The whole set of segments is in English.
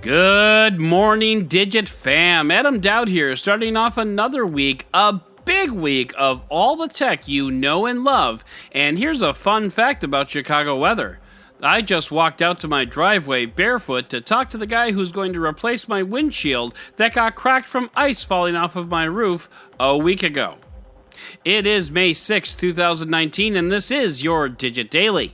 Good morning, Digit fam. Adam Dowd here, starting off another week, a big week of all the tech you know and love. And here's a fun fact about Chicago weather. I just walked out to my driveway barefoot to talk to the guy who's going to replace my windshield that got cracked from ice falling off of my roof a week ago. It is May 6, 2019, and this is your Digit Daily.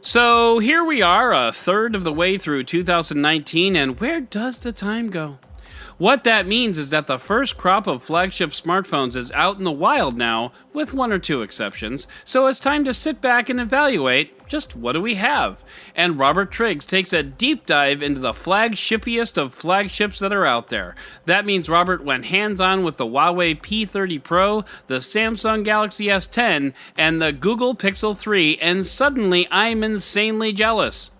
So here we are, a third of the way through 2019, and where does the time go? What that means is that the first crop of flagship smartphones is out in the wild now, with one or two exceptions, so it's time to sit back and evaluate just what do we have. And Robert Triggs takes a deep dive into the flagshippiest of flagships that are out there. That means Robert went hands-on with the Huawei P30 Pro, the Samsung Galaxy S10, and the Google Pixel 3, and suddenly I'm insanely jealous.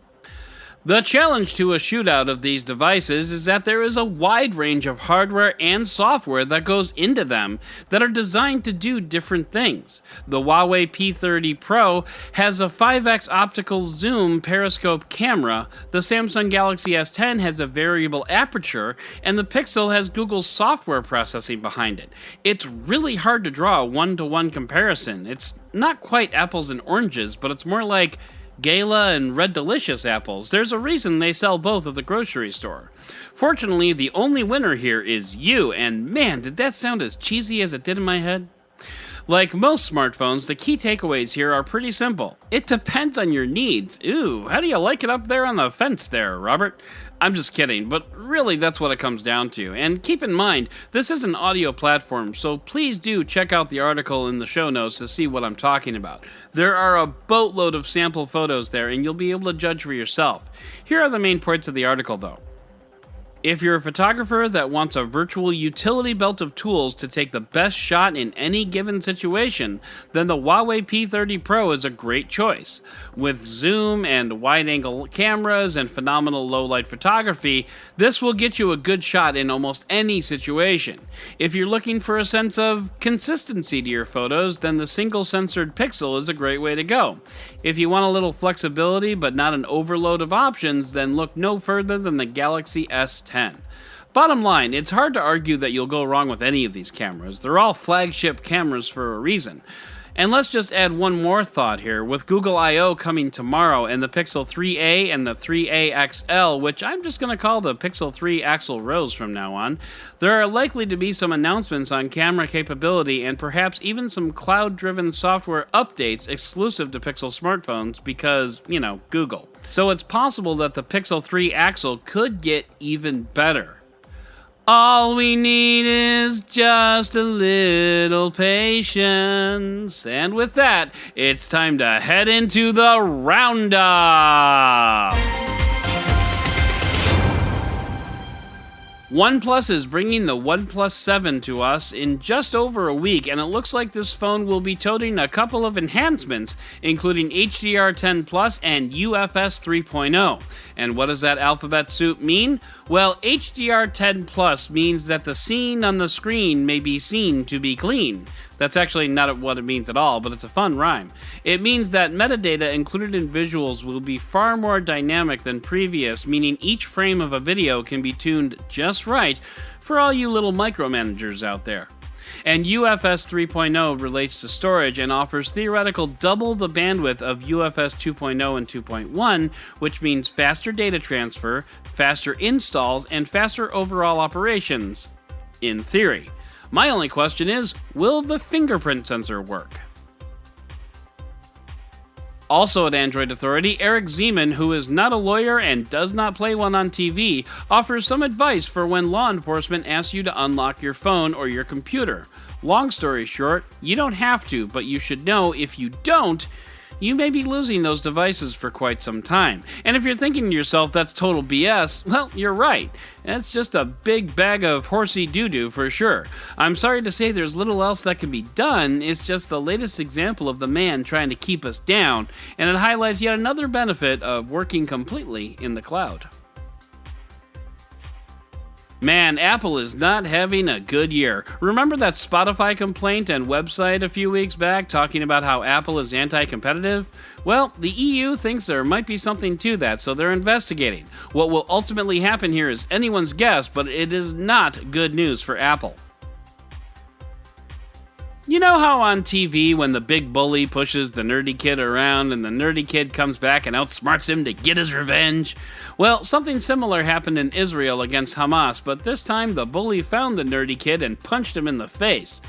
The challenge to a shootout of these devices is that there is a wide range of hardware and software that goes into them that are designed to do different things. The Huawei P30 Pro has a 5x optical zoom periscope camera, the Samsung Galaxy S10 has a variable aperture, and the Pixel has Google's software processing behind it. It's really hard to draw a one-to-one comparison. It's not quite apples and oranges, but it's more like Gala and Red Delicious apples. There's a reason they sell both at the grocery store. Fortunately, the only winner here is you, and man, did that sound as cheesy as it did in my head? Like most smartphones, the key takeaways here are pretty simple. It depends on your needs. Ooh, how do you like it up there on the fence there, Robert? I'm just kidding, but really that's what it comes down to. And keep in mind, this is an audio platform, so please do check out the article in the show notes to see what I'm talking about. There are a boatload of sample photos there, and you'll be able to judge for yourself. Here are the main points of the article, though. If you're a photographer that wants a virtual utility belt of tools to take the best shot in any given situation, then the Huawei P30 Pro is a great choice. With zoom and wide-angle cameras and phenomenal low-light photography, this will get you a good shot in almost any situation. If you're looking for a sense of consistency to your photos, then the single-sensored Pixel is a great way to go. If you want a little flexibility but not an overload of options, then look no further than the Galaxy S10. Bottom line, it's hard to argue that you'll go wrong with any of these cameras. They're all flagship cameras for a reason. And let's just add one more thought here. With Google I/O coming tomorrow and the Pixel 3a and the 3a XL, which I'm just going to call the Pixel 3 Axl Rose from now on, there are likely to be some announcements on camera capability and perhaps even some cloud-driven software updates exclusive to Pixel smartphones because, Google. So it's possible that the Pixel 3 Axl could get even better. All we need is just a little patience. And with that, it's time to head into the roundup. OnePlus is bringing the OnePlus 7 to us in just over a week, and it looks like this phone will be toting a couple of enhancements, including HDR10 Plus and UFS 3.0. And what does that alphabet soup mean? Well, HDR10 Plus means that the scene on the screen may be seen to be clean. That's actually not what it means at all, but it's a fun rhyme. It means that metadata included in visuals will be far more dynamic than previous, meaning each frame of a video can be tuned just right for all you little micromanagers out there. And UFS 3.0 relates to storage and offers theoretical double the bandwidth of UFS 2.0 and 2.1, which means faster data transfer, faster installs, and faster overall operations. In theory. My only question is, will the fingerprint sensor work? Also at Android Authority, Eric Zeman, who is not a lawyer and does not play one on TV, offers some advice for when law enforcement asks you to unlock your phone or your computer. Long story short, you don't have to, but you should know if you don't, you may be losing those devices for quite some time. And if you're thinking to yourself that's total BS, well, you're right. That's just a big bag of horsey doo-doo for sure. I'm sorry to say there's little else that can be done. It's just the latest example of the man trying to keep us down, and it highlights yet another benefit of working completely in the cloud. Man, Apple is not having a good year. Remember that Spotify complaint and website a few weeks back talking about how Apple is anti-competitive? Well, the EU thinks there might be something to that, so they're investigating. What will ultimately happen here is anyone's guess, but it is not good news for Apple. You know how on TV when the big bully pushes the nerdy kid around and the nerdy kid comes back and outsmarts him to get his revenge? Well, something similar happened in Israel against Hamas, but this time the bully found the nerdy kid and punched him in the face.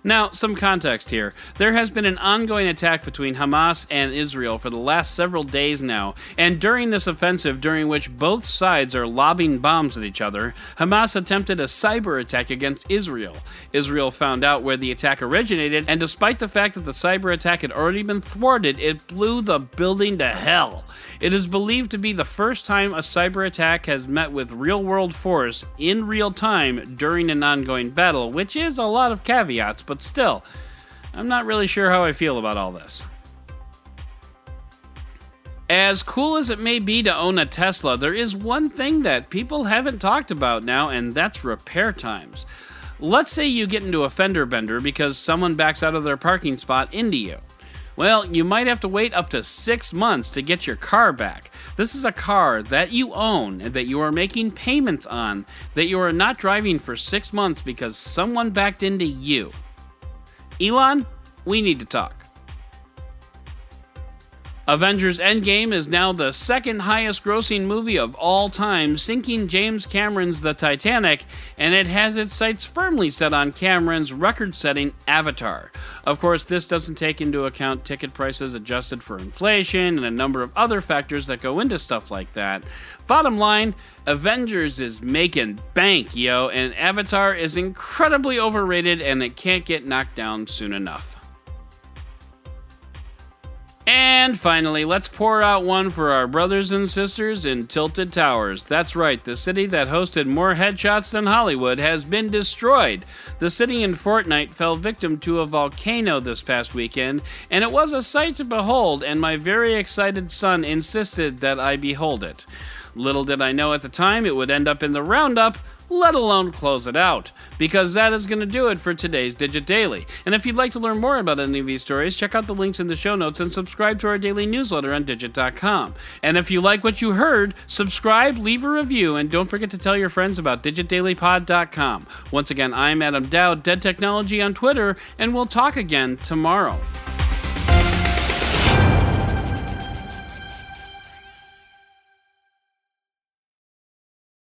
Now, some context here. There has been an ongoing attack between Hamas and Israel for the last several days now, and during this offensive, during which both sides are lobbing bombs at each other, Hamas attempted a cyber attack against Israel. Israel found out where the attack originated, and despite the fact that the cyber attack had already been thwarted, it blew the building to hell. It is believed to be the first time a cyber attack has met with real-world force in real time during an ongoing battle, which is a lot of caveats, but still, I'm not really sure how I feel about all this. As cool as it may be to own a Tesla, there is one thing that people haven't talked about now, and that's repair times. Let's say you get into a fender bender because someone backs out of their parking spot into you. Well, you might have to wait up to 6 months to get your car back. This is a car that you own and that you are making payments on, that you are not driving for 6 months because someone backed into you. Elon, we need to talk. Avengers Endgame is now the second highest grossing movie of all time, sinking James Cameron's The Titanic, and it has its sights firmly set on Cameron's record-setting Avatar. Of course, this doesn't take into account ticket prices adjusted for inflation and a number of other factors that go into stuff like that. Bottom line, Avengers is making bank, yo, and Avatar is incredibly overrated and it can't get knocked down soon enough. And finally, let's pour out one for our brothers and sisters in Tilted Towers. That's right, the city that hosted more headshots than Hollywood has been destroyed. The city in Fortnite fell victim to a volcano this past weekend, and it was a sight to behold, and my very excited son insisted that I behold it. Little did I know at the time it would end up in the roundup, let alone close it out, because that is going to do it for today's Digit Daily. And if you'd like to learn more about any of these stories, check out the links in the show notes and subscribe to our daily newsletter on Digit.com. And if you like what you heard, subscribe, leave a review, and don't forget to tell your friends about DigitDailyPod.com. Once again, I'm Adam Dowd, Dead Technology on Twitter, and we'll talk again tomorrow.